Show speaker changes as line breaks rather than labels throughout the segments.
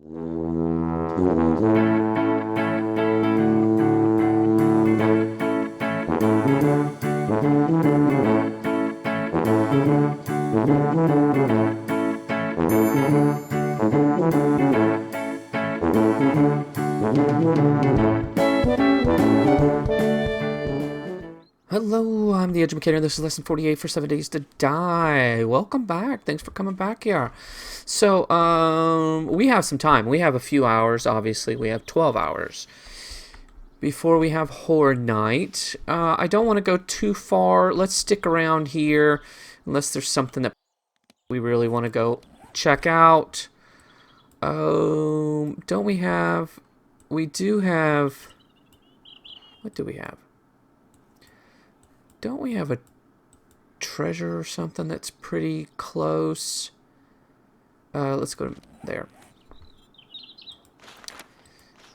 Hello, I'm the Educator. This is lesson 48 for 7 Days to Die. Welcome back. Thanks for coming back here. So, we have some time. We have a few hours, obviously. We have 12 hours before we have Horror Night. I don't want to go too far. Let's stick around here unless there's something that we really want to go check out. Don't we have... We do have... What do we have? Don't we have a treasure or something that's pretty close? Let's go there.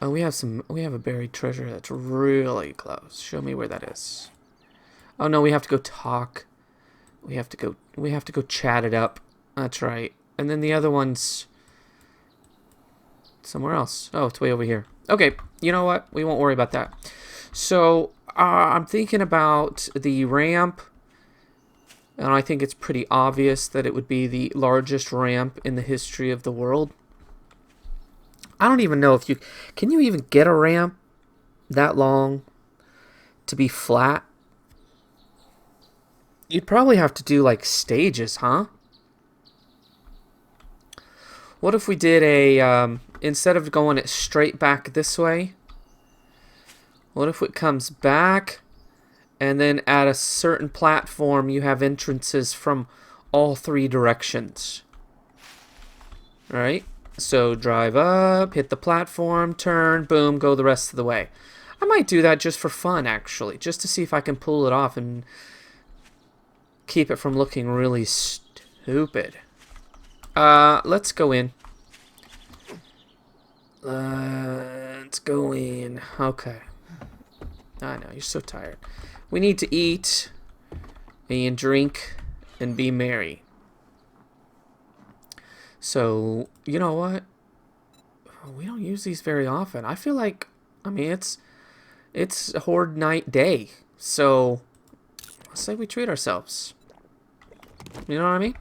Oh, we have a buried treasure that's really close. Show me where that is. Oh no, we have to go talk. We have to go chat it up. That's right. And then the other one's somewhere else. Oh, it's way over here. Okay, you know what? We won't worry about that. So, I'm thinking about the ramp, and I think it's pretty obvious that it would be the largest ramp in the history of the world. I don't even know if you... Can you even get a ramp that long to be flat? You'd probably have to do, like, stages, huh? What if we did a... instead of going it straight back this way... What if it comes back, and then at a certain platform you have entrances from all three directions? Right? So drive up, hit the platform, turn, boom, go the rest of the way. I might do that just for fun, actually, just to see if I can pull it off and keep it from looking really stupid. Let's go in. Let's go in. Okay. I know, you're so tired. We need to eat and drink and be merry. So, you know what? We don't use these very often. I feel like, I mean, it's a Horde Night day. So, let's say we treat ourselves. You know what I mean?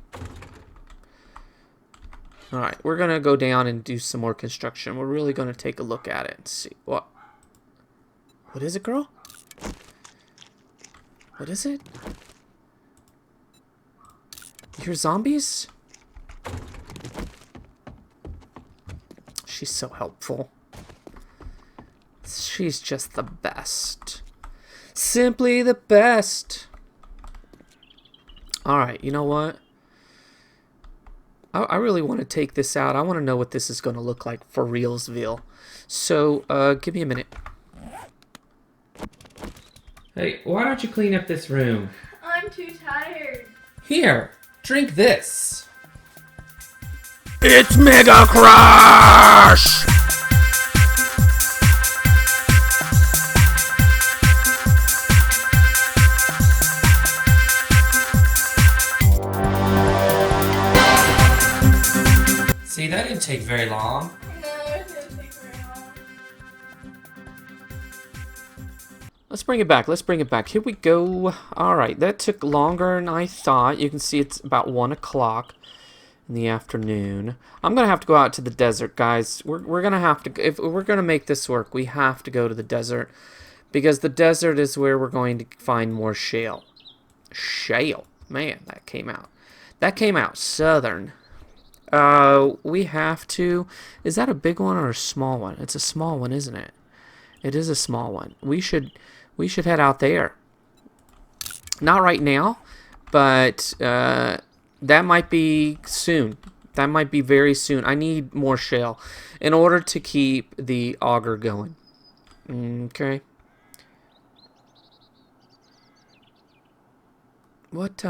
Alright, we're going to go down and do some more construction. We're really going to take a look at it and see. What is it, girl? What is it? You're zombies? She's so helpful. She's just the best. Simply the best. Alright, you know what? I really want to take this out. I want to know what this is going to look like for Realsville. So, give me a minute. Hey, why don't you clean up this room?
I'm too tired.
Here, drink this. It's Mega Crush! See, that didn't take very long.
No, it didn't take very long.
Let's bring it back. Let's bring it back. Here we go. Alright, that took longer than I thought. You can see it's about 1 o'clock in the afternoon. I'm going to have to go out to the desert, guys. We're going to have to... If we're going to make this work, we have to go to the desert. Because the desert is where we're going to find more shale. Shale. Man, that came out. That came out southern. We have to... Is that a big one or a small one? It's a small one, isn't it? It is a small one. We should head out there. Not right now, but that might be soon. That might be very soon. I need more shale in order to keep the auger going. Okay. What,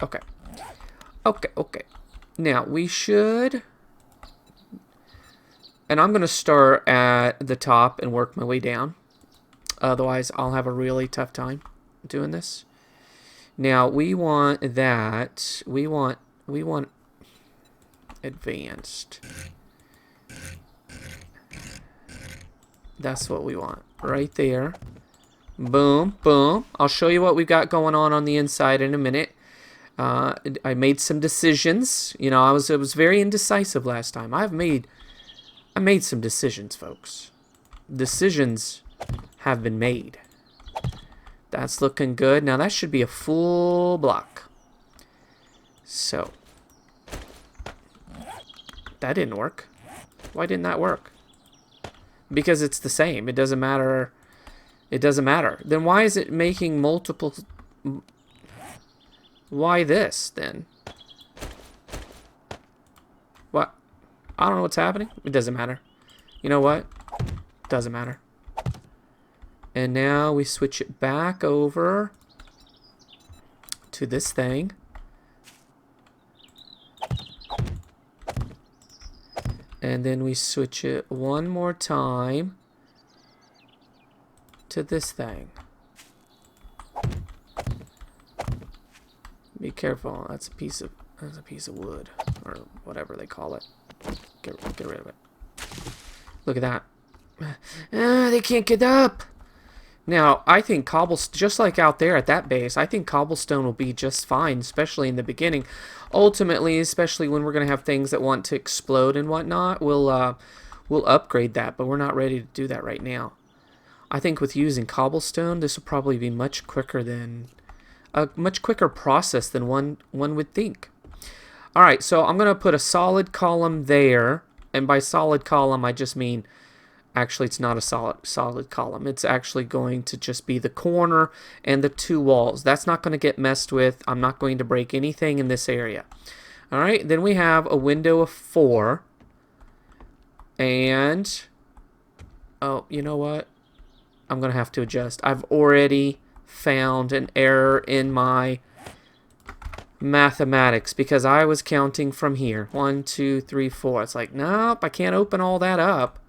Okay. Okay. Now, we should... And I'm going to start at the top and work my way down. Otherwise, I'll have a really tough time doing this. Now, we want that. We want Advanced. That's what we want. Right there. Boom, boom. I'll show you what we've got going on the inside in a minute. I made some decisions. You know, I was very indecisive last time. I made some decisions, folks. Decisions have been made. That's looking good. Now that should be a full block. So that didn't work. Why didn't that work? Because it's the same. It doesn't matter. It doesn't matter. Then why is it making multiple? Why this then? What? I don't know what's happening. It doesn't matter. You know what? Doesn't matter. And now we switch it back over to this thing. And then we switch it one more time to this thing. Be careful. That's a piece of wood or whatever they call it. Get rid of it. Look at that. They can't get up. Now, I think cobblestone, just like out there at that base, I think cobblestone will be just fine, especially in the beginning. Ultimately, especially when we're going to have things that want to explode and whatnot, we'll upgrade that, but we're not ready to do that right now. I think with using cobblestone, this will probably be much quicker than a much quicker process than one would think. All right, so I'm going to put a solid column there, and by solid column, I just mean actually it's not a solid column. It's actually going to just be the corner and the two walls. That's not going to get messed with. I'm not going to break anything in this area. All right, then we have a window of 4. And, oh, you know what? I'm going to have to adjust. I've already found an error in my mathematics because I was counting from here. 1, 2, 3, 4. It's like, nope, I can't open all that up.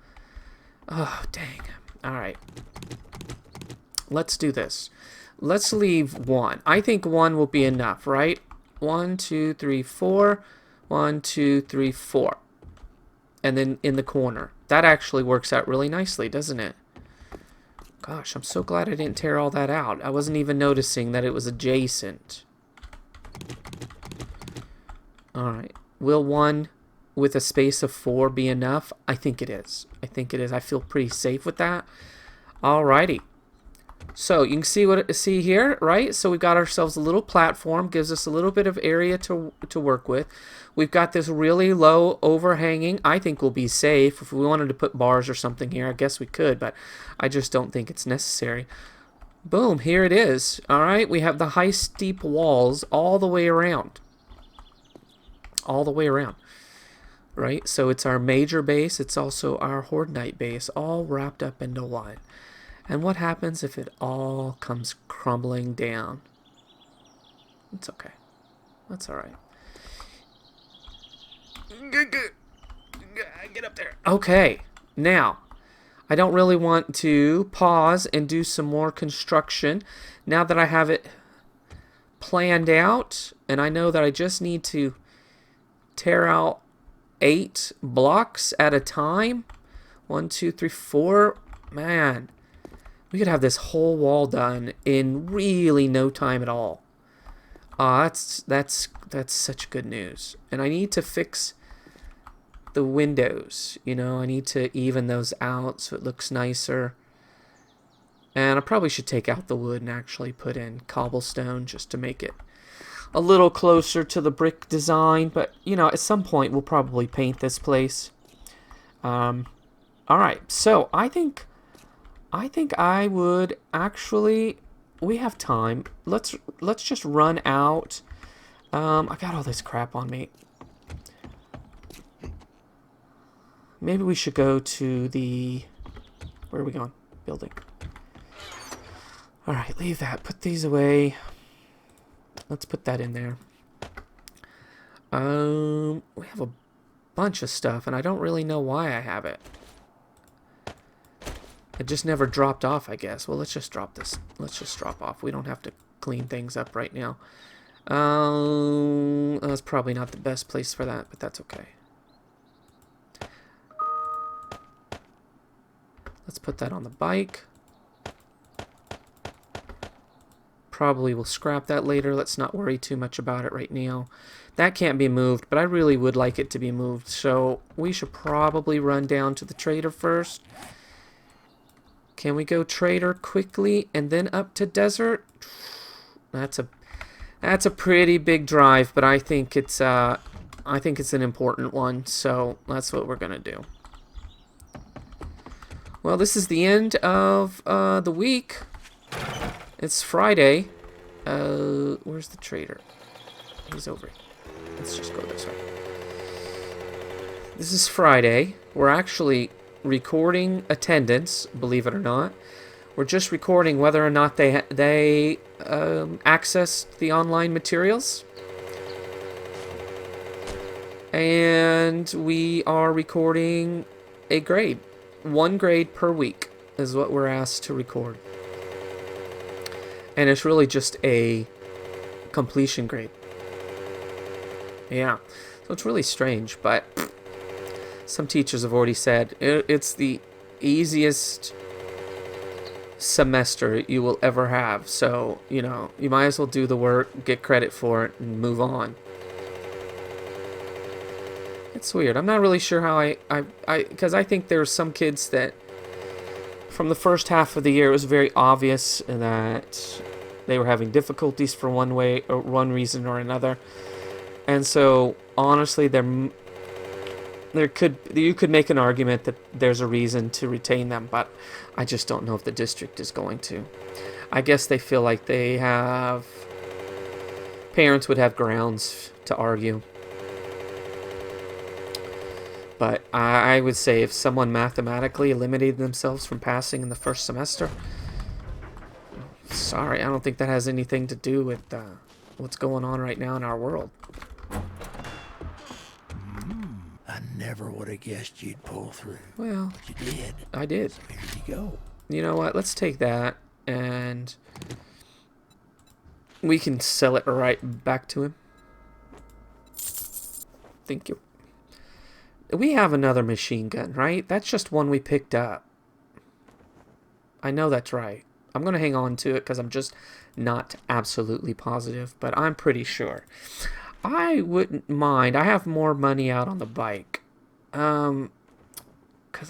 Oh, dang. All right. Let's do this. Let's leave 1. I think 1 will be enough, right? 1, 2, 3, 4. 1, 2, 3, 4. And then in the corner. That actually works out really nicely, doesn't it? Gosh, I'm so glad I didn't tear all that out. I wasn't even noticing that it was adjacent. All right. Will 1 with a space of 4 be enough? I think it is. I think it is. I feel pretty safe with that. Alrighty. So you can see here, right? So we've got ourselves a little platform, gives us a little bit of area to work with. We've got this really low overhanging. I think we'll be safe. If we wanted to put bars or something here, I guess we could, but I just don't think it's necessary. Boom, here it is. All right, we have the high steep walls all the way around. All the way around. Right, so it's our major base. It's also our Horde Knight base, all wrapped up into one. And what happens if it all comes crumbling down? It's okay. That's all right. Get up there. Okay, now, I don't really want to pause and do some more construction. Now that I have it planned out, and I know that I just need to tear out 8 blocks at a time. 1, 2, 3, 4. Man, we could have this whole wall done in really no time at all. That's such good news. And I need to fix the windows. You know, I need to even those out so it looks nicer. And I probably should take out the wood and actually put in cobblestone just to make it a little closer to the brick design, but you know, at some point we'll probably paint this place. All right, so I think I would actually. We have time. Let's just run out. I got all this crap on me. Maybe we should go to the. Where are we going? Building. All right, leave that. Put these away. Let's put that in there. We have a bunch of stuff, and I don't really know why I have it. It just never dropped off, I guess. Well, let's just drop this. Let's just drop off. We don't have to clean things up right now. That's probably not the best place for that, but that's okay. Let's put that on the bike. Probably will scrap that later. Let's not worry too much about it right now. That can't be moved, but I really would like it to be moved. So we should probably run down to the trader first. Can we go trader quickly and then up to desert? That's a pretty big drive, but I think it's an important one. So that's what we're gonna do. Well, this is the end of the week. It's Friday. Where's the trader? He's over here. Let's just go this way. This is Friday. We're actually recording attendance, believe it or not. We're just recording whether or not they accessed the online materials. And we are recording a grade. 1 grade per week is what we're asked to record. And it's really just a completion grade. Yeah. So it's really strange, but some teachers have already said it's the easiest semester you will ever have. So, you know, you might as well do the work, get credit for it, and move on. It's weird. I'm not really sure how because I think there's some kids that from the first half of the year, it was very obvious that they were having difficulties for one way or one reason or another. And so, honestly, you could make an argument that there's a reason to retain them, but I just don't know if the district is going to. I guess they feel like parents would have grounds to argue. But I would say if someone mathematically eliminated themselves from passing in the first semester, sorry, I don't think that has anything to do with what's going on right now in our world.
I never would have guessed you'd pull through.
Well,
But you did.
I did.
So here you go.
You know what? Let's take that and we can sell it right back to him. Thank you. We have another machine gun, right? That's just one we picked up. I know that's right. I'm going to hang on to it because I'm just not absolutely positive, but I'm pretty sure. I wouldn't mind. I have more money out on the bike. Because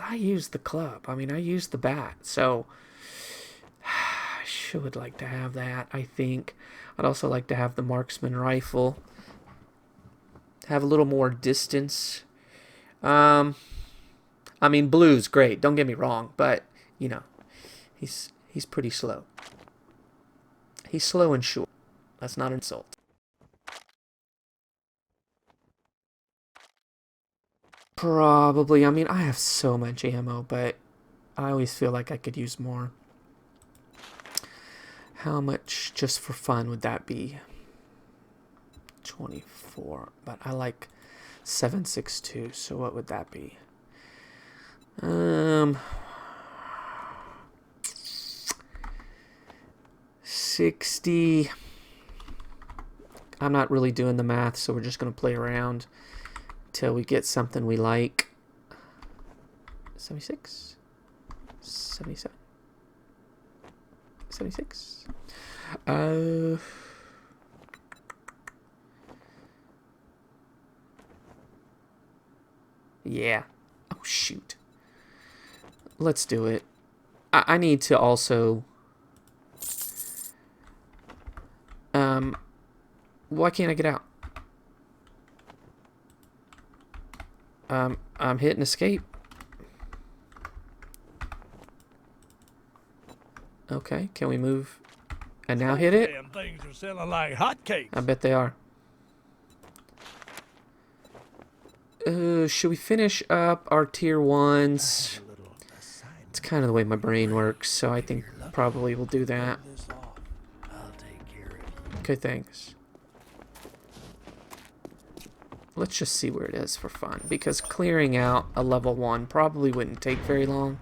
I use the club. I mean, I use the bat. So, I should like to have that, I think. I'd also like to have the marksman rifle. Have a little more distance. I mean, Blue's great. Don't get me wrong, but you know, he's pretty slow. He's slow and short. That's not an insult. Probably. I mean, I have so much ammo, but I always feel like I could use more. How much, just for fun, would that be? 24. But I like 7.62, so what would that be? 60. I'm not really doing the math, so we're just going to play around till we get something we like. 76, 77, 76. Yeah. Oh, shoot. Let's do it. I need to also... why can't I get out? I'm hitting escape. Okay, can we move and now hit it?
Damn things are selling like hotcakes.
I bet they are. Should we finish up our tier 1s? It's kind of the way my brain works, so I think probably we'll do that. Okay, thanks. Let's just see where it is for fun, because clearing out a level 1 probably wouldn't take very long.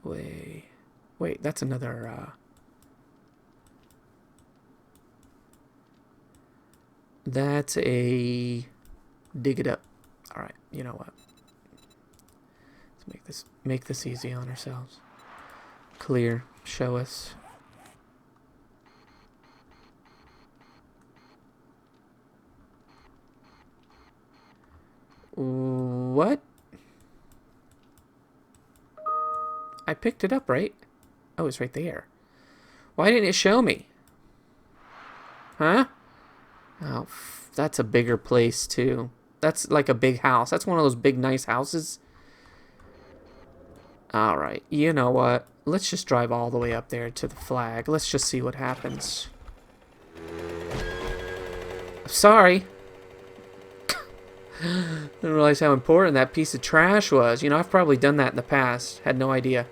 Wait, that's another, that's a dig it up. Alright, you know what? Make this easy on ourselves. Clear. Show us. What? I picked it up, right? Oh, it's right there. Why didn't it show me? Huh? Oh, that's a bigger place, too. That's like a big house. That's one of those big, nice houses. Alright, you know what? Let's just drive all the way up there to the flag. Let's just see what happens. Sorry. Didn't realize how important that piece of trash was. You know, I've probably done that in the past. Had no idea.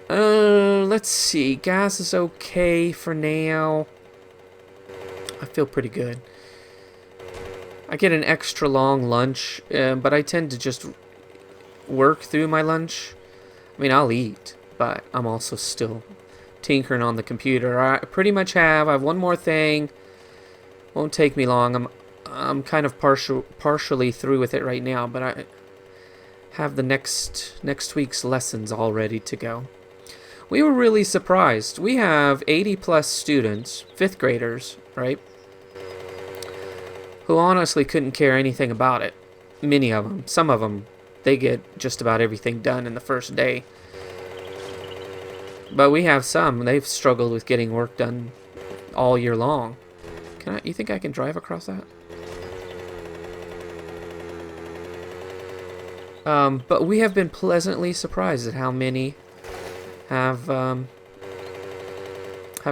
Let's see. Gas is okay for now. I feel pretty good. I get an extra long lunch, but I tend to just work through my lunch. I mean, I'll eat, but I'm also still tinkering on the computer. I pretty much have. I have one more thing. Won't take me long. I'm kind of partially through with it right now, but I have the next week's lessons all ready to go. We were really surprised. We have 80 plus students, 5th graders, right? Who honestly couldn't care anything about it. Many of them. Some of them, they get just about everything done in the first day. But we have some, they've struggled with getting work done all year long. You think I can drive across that? But we have been pleasantly surprised at how many have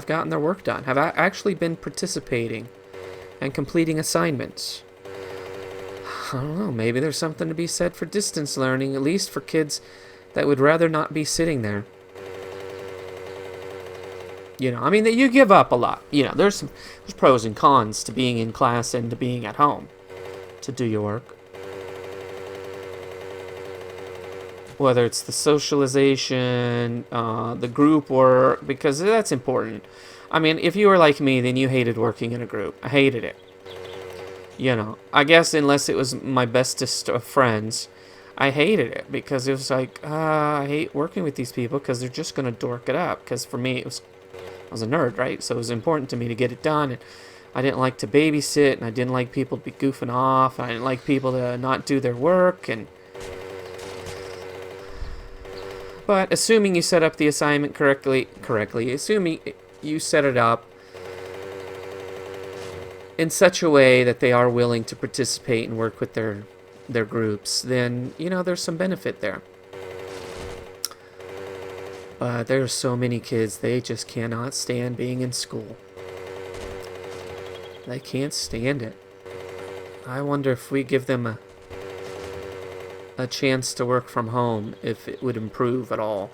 gotten their work done, have actually been participating and completing assignments. I don't know, maybe there's something to be said for distance learning, at least for kids that would rather not be sitting there. You know, I mean, you give up a lot. You know, there's pros and cons to being in class and to being at home to do your work. Whether it's the socialization, the group work, because that's important. I mean, if you were like me, then you hated working in a group. I hated it. You know, I guess unless it was my bestest of friends, I hated it because it was like, I hate working with these people because they're just going to dork it up. Because for me, I was a nerd, right? So it was important to me to get it done. And I didn't like to babysit, and I didn't like people to be goofing off. And I didn't like people to not do their work. But assuming you set up the assignment correctly, assuming you set it up in such a way that they are willing to participate and work with their groups, then, you know, there's some benefit there. But there's so many kids, they just cannot stand being in school. They can't stand it. I wonder if we give them a chance to work from home, if it would improve at all.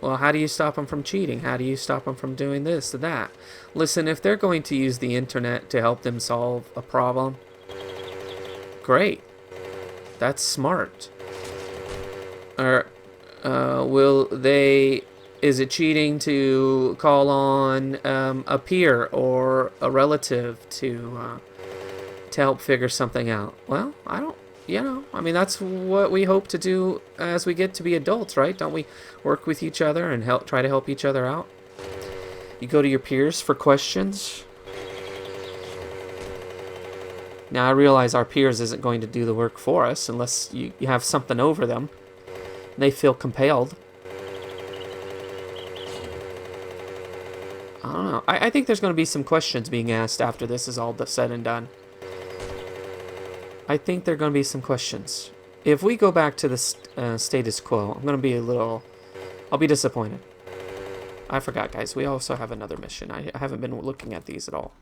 Well, how do you stop them from cheating? How do you stop them from doing this or that? Listen, if they're going to use the internet to help them solve a problem, great. That's smart. Or is it cheating to call on a peer or a relative to help figure something out? Well, I don't, you know, I mean, that's what we hope to do as we get to be adults, right? Don't we work with each other and try to help each other out? You go to your peers for questions. Now, I realize our peers isn't going to do the work for us unless you have something over them. They feel compelled. I don't know. I think there's going to be some questions being asked after this is all said and done. I think there are going to be some questions. If we go back to the status quo, I'm going to be I'll be disappointed. I forgot, guys. We also have another mission. I haven't been looking at these at all.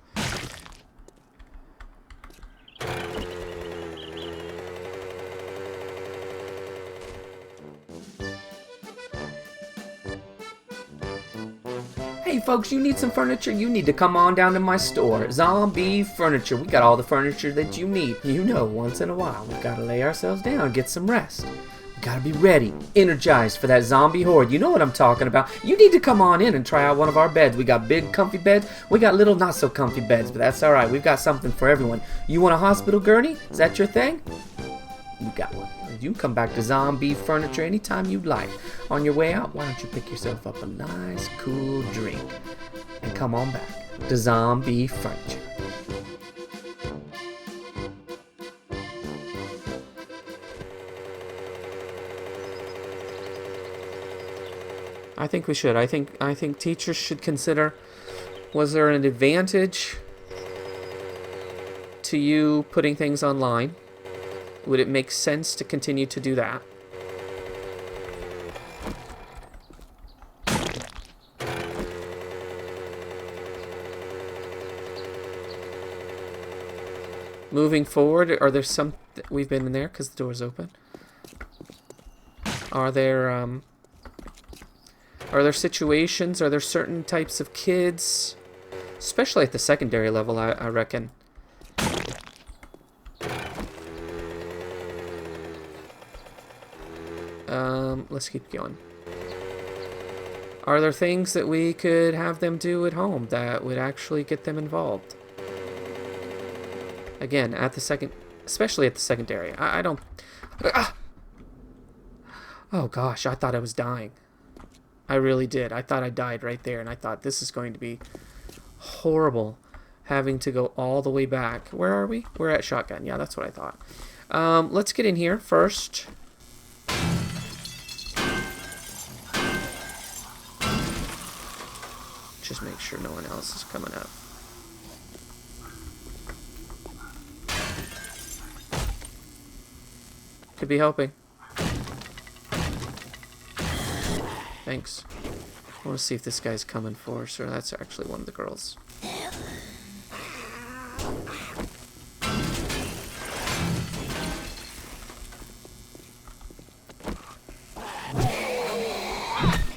Hey folks, you need some furniture? You need to come on down to my store, Zombie Furniture. We got all the furniture that you need. You know, once in a while, we gotta lay ourselves down and get some rest. Gotta be ready, energized for that zombie horde. You know what I'm talking about. You need to come on in and try out one of our beds. We got big, comfy beds. We got little, not so comfy beds, but that's alright. We've got something for everyone. You want a hospital gurney? Is that your thing? You got one. You can come back to Zombie Furniture anytime you'd like. On your way out, why don't you pick yourself up a nice, cool drink and come on back to Zombie Furniture. I think we should. I think teachers should consider, was there an advantage to you putting things online? Would it make sense to continue to do that? Moving forward, are there some... We've been in there because the door's open. Are there situations, are there certain types of kids, especially at the secondary level, I reckon. Let's keep going. Are there things that we could have them do at home that would actually get them involved? Again, at the especially at the secondary. I don't... Oh gosh, I thought I was dying. I really did. I thought I died right there, and I thought this is going to be horrible, having to go all the way back. Where are we? We're at shotgun. Yeah, that's what I thought. Let's get in here first. Just make sure no one else is coming up. Could be helping. Thanks. I want to see if this guy's coming for us, or that's actually one of the girls.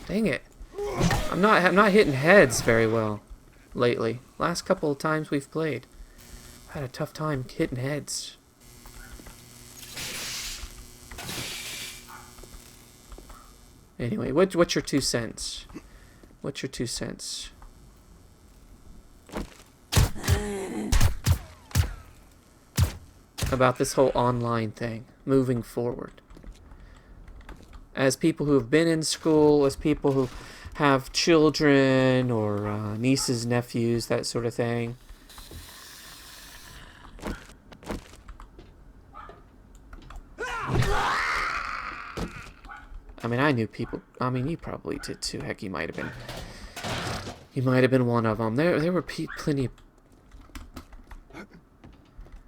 Dang it. I'm not hitting heads very well lately. Last couple of times we've played, I've had a tough time hitting heads. Anyway, what's your 2 cents? What's your 2 cents? About this whole online thing, moving forward. As people who have been in school, as people who have children or nieces, nephews, that sort of thing. I mean, I knew people. I mean, you probably did too. Heck, you might have been. You might have been one of them. There were plenty of...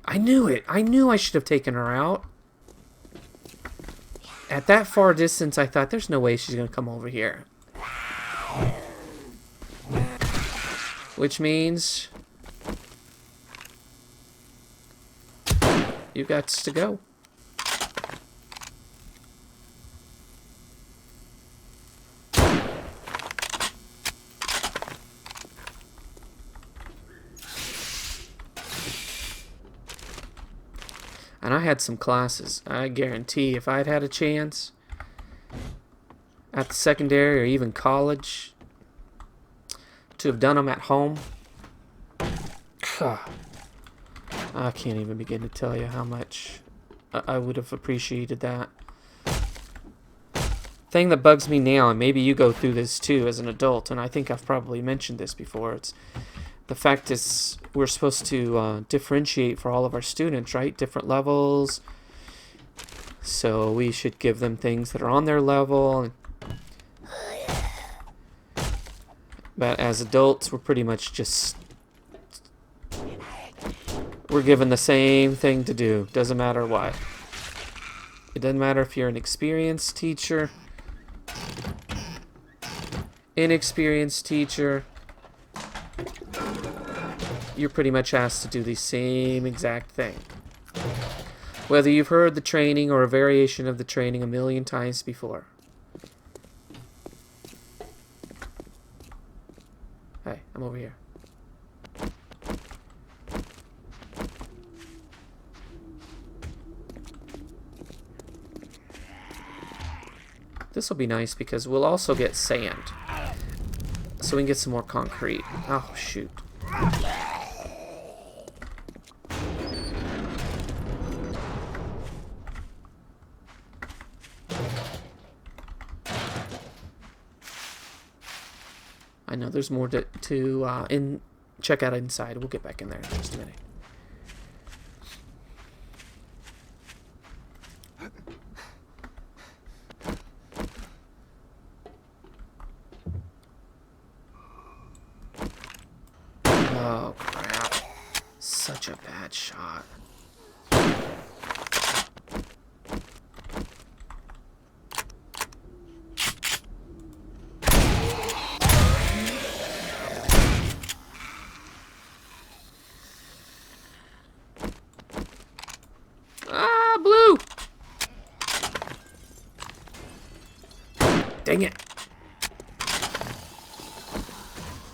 I knew it. I knew I should have taken her out. At that far distance, I thought, there's no way she's going to come over here. Which means... you got to go. And I had some classes. I guarantee if I'd had a chance at the secondary or even college to have done them at home, I can't even begin to tell you how much I would have appreciated that. Thing that bugs me now, and maybe you go through this too as an adult, and I think I've probably mentioned this before, it's the fact is we're supposed to differentiate for all of our students, right? Different levels. So we should give them things that are on their level. But as adults, we're pretty much just... we're given the same thing to do. Doesn't matter what. It doesn't matter if you're an experienced teacher, inexperienced teacher. You're pretty much asked to do the same exact thing. Whether you've heard the training or a variation of the training a million times before. Hey, I'm over here. This will be nice because we'll also get sand. So we can get some more concrete. Oh, shoot. I know there's more to check out inside. We'll get back in there in just a minute. Oh, crap. Such a bad shot. Ah, blue! Dang it.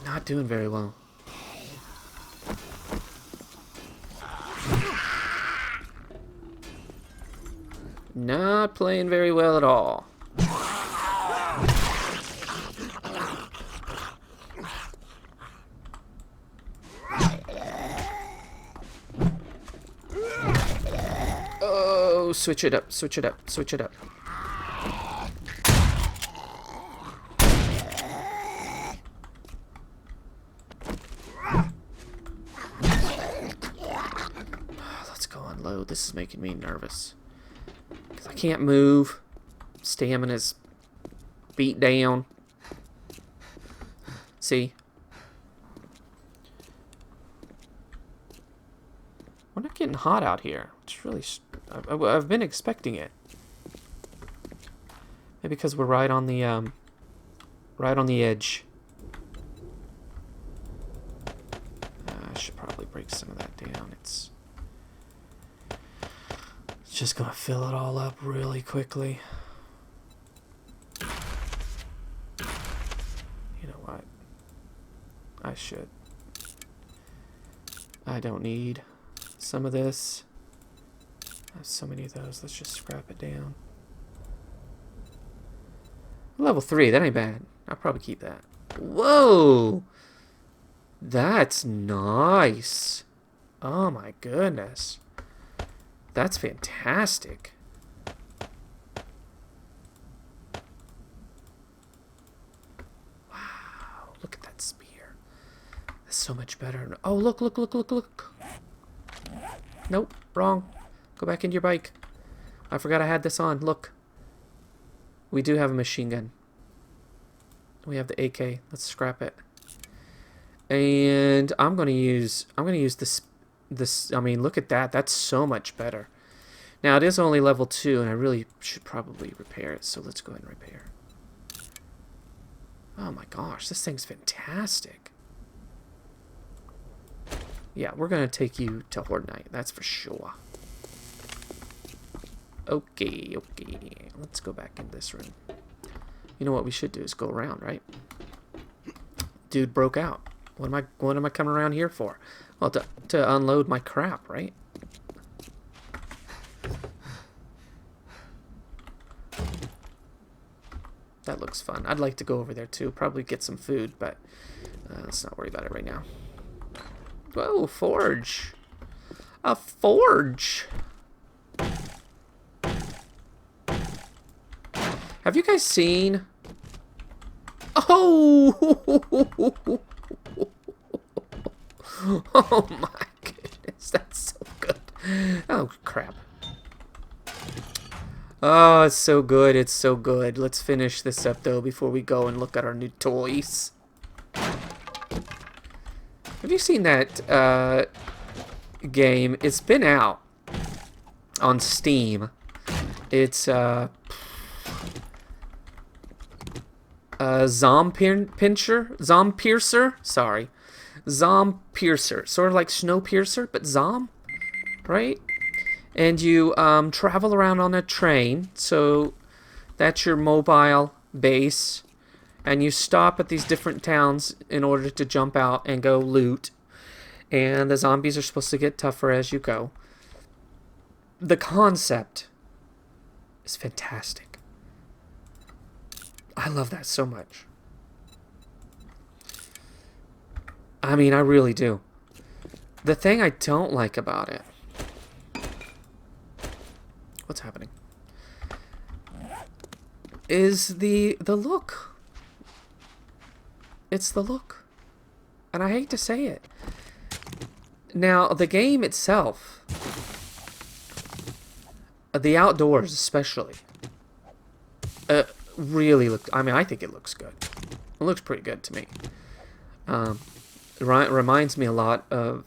Not doing very well. Not playing very well at all. Oh, switch it up, switch it up, switch it up. Let's go unload. This is making me nervous. I can't move. Stamina's beat down. See? We're not getting hot out here. It's really... I've been expecting it. Maybe because we're right on the edge. I should probably break some of that down. It's just gonna fill it all up really quickly. You know what? I should. I don't need some of this. I have so many of those. Let's just scrap it down. Level 3, that ain't bad. I'll probably keep that. Whoa! That's nice. Oh my goodness. That's fantastic. Wow, look at that spear. That's so much better. Oh, look, look, look, look, look. Nope, wrong. Go back into your bike. I forgot I had this on. Look. We do have a machine gun. We have the AK. Let's scrap it. And I'm gonna use this. I mean, look at that. That's so much better. Now it is only level 2, and I really should probably repair it. So let's go ahead and repair. Oh my gosh, this thing's fantastic. Yeah, we're gonna take you to Horde Night. That's for sure. Okay, okay. Let's go back in this room. You know what we should do is go around, right? Dude broke out. What am I coming around here for? Well, to unload my crap, right? That looks fun. I'd like to go over there too. Probably get some food, but let's not worry about it right now. Whoa, forge. A forge. Have you guys seen? Oh! Oh my goodness, that's so good. Oh crap. Oh, it's so good, it's so good. Let's finish this up though before we go and look at our new toys. Have you seen that game? It's been out on Steam. It's Zompiercer, sorry. Zompiercer, sort of like Snowpiercer, but Zom, right? And you travel around on a train, so that's your mobile base, and you stop at these different towns in order to jump out and go loot, and the zombies are supposed to get tougher as you go. The concept is fantastic. I love that so much. I mean, I really do. The thing I don't like about it... What's happening? Is the look. It's the look. And I hate to say it. Now, the game itself, the outdoors especially, really look. I mean, I think it looks good. It looks pretty good to me. It reminds me a lot of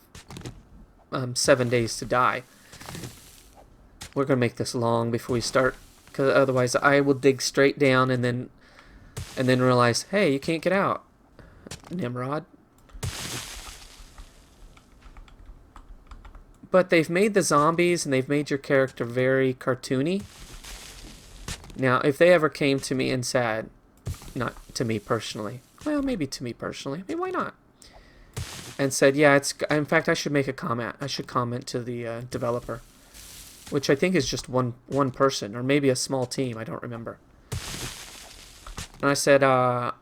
7 Days to Die. We're gonna make this long before we start, because otherwise I will dig straight down and then realize, hey, you can't get out, Nimrod. But they've made the zombies and they've made your character very cartoony. Now, if they ever came to me and said, not to me personally, well, maybe to me personally, I mean, why not? And said, yeah, it's, in fact, I should make a comment. I should comment to the developer, which I think is just one person, or maybe a small team, I don't remember. And I said, I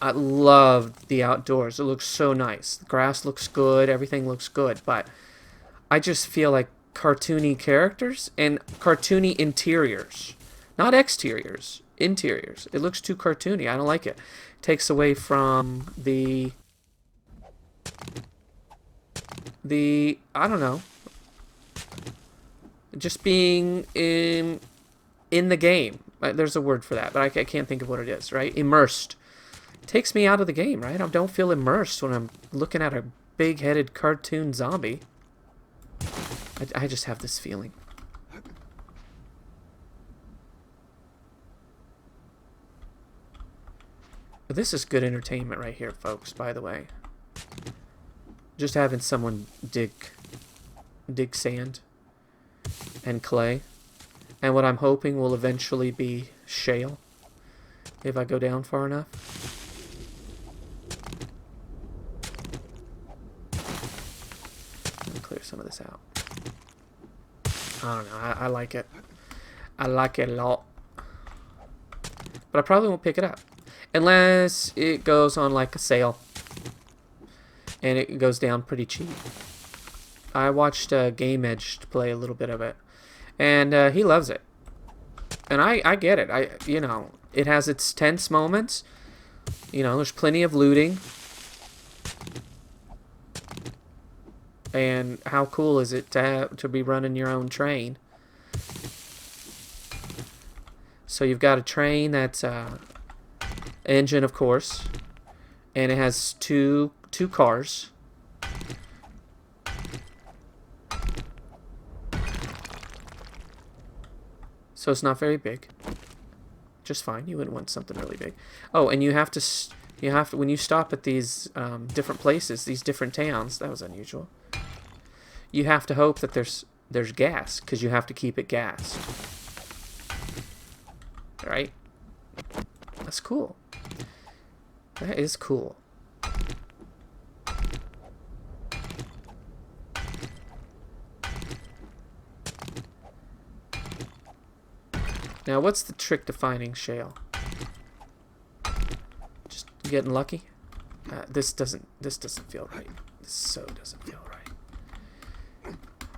love the outdoors. It looks so nice. The grass looks good, everything looks good, but I just feel like cartoony characters and cartoony interiors. Not exteriors, interiors. It looks too cartoony. I don't like it. It takes away from the I don't know, just being in the game. There's a word for that, but I can't think of what it is, right? Immersed. It takes me out of the game, right? I don't feel immersed when I'm looking at a big-headed cartoon zombie. I just have this feeling. But this is good entertainment right here, folks, by the way. Just having someone dig sand and clay. And what I'm hoping will eventually be shale, if I go down far enough. Let me clear some of this out. I don't know, I like it. I like it a lot. But I probably won't pick it up. Unless it goes on like a sale. And it goes down pretty cheap. I watched Game Edge play a little bit of it. And he loves it. And I get it. You know, it has its tense moments. You know, there's plenty of looting. And how cool is it to be running your own train? So you've got a train that's engine, of course, and it has two cars. So it's not very big. Just fine. You wouldn't want something really big. Oh, and you have to when you stop at these different places, these different towns. That was unusual. You have to hope that there's gas, because you have to keep it gassed. Right? That's cool. That is cool. Now, what's the trick to finding shale? Just getting lucky? This doesn't feel right. This so doesn't feel right.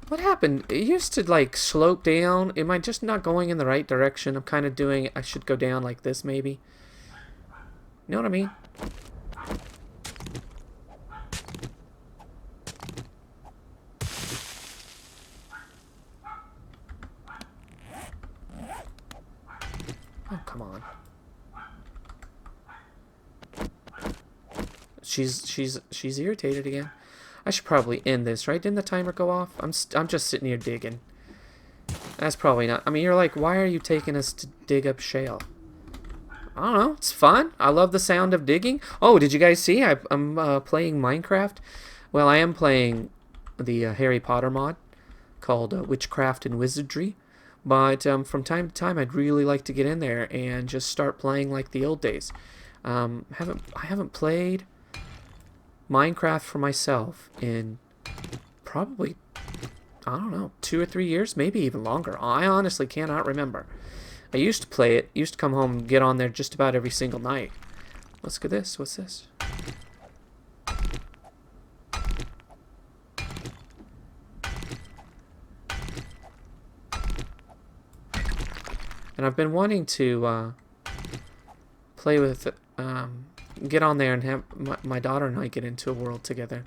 What happened? It used to like slope down. Am I just not going in the right direction? I'm kind of doing, I should go down like this maybe. You know what I mean? Oh, come on. She's irritated again. I should probably end this, right? Didn't the timer go off? I'm just sitting here digging. That's probably not. I mean, you're like, why are you taking us to dig up shale? I don't know. It's fun. I love the sound of digging. Oh, did you guys see? I'm playing Minecraft. Well, I am playing the Harry Potter mod called Witchcraft and Wizardry. But from time to time, I'd really like to get in there and just start playing like the old days. I haven't played Minecraft for myself in probably, I don't know, 2 or 3 years, maybe even longer. I honestly cannot remember. I used to play it. Used to come home and get on there just about every single night. Let's get this. What's this? And I've been wanting to play with, get on there and have my daughter and I get into a world together.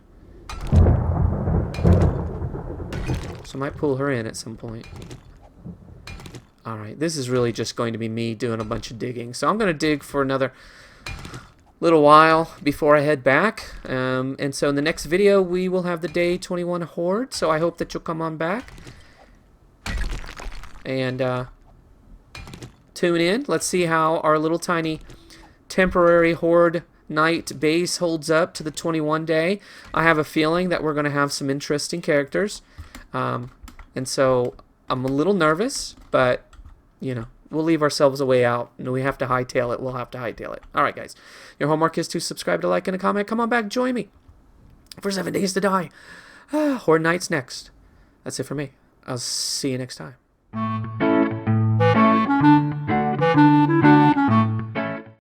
So I might pull her in at some point. Alright, this is really just going to be me doing a bunch of digging. So I'm going to dig for another little while before I head back. And so in the next video, we will have the Day 21 Horde. So I hope that you'll come on back. And tune in. Let's see how our little tiny temporary Horde night base holds up to the 21 day. I have a feeling that we're going to have some interesting characters. And so I'm a little nervous, but, you know, we'll leave ourselves a way out. And we have to hightail it. We'll have to hightail it. All right, guys. Your homework is to subscribe, to like, and a comment. Come on back. Join me for 7 days to die. Horde Night's next. That's it for me. I'll see you next time.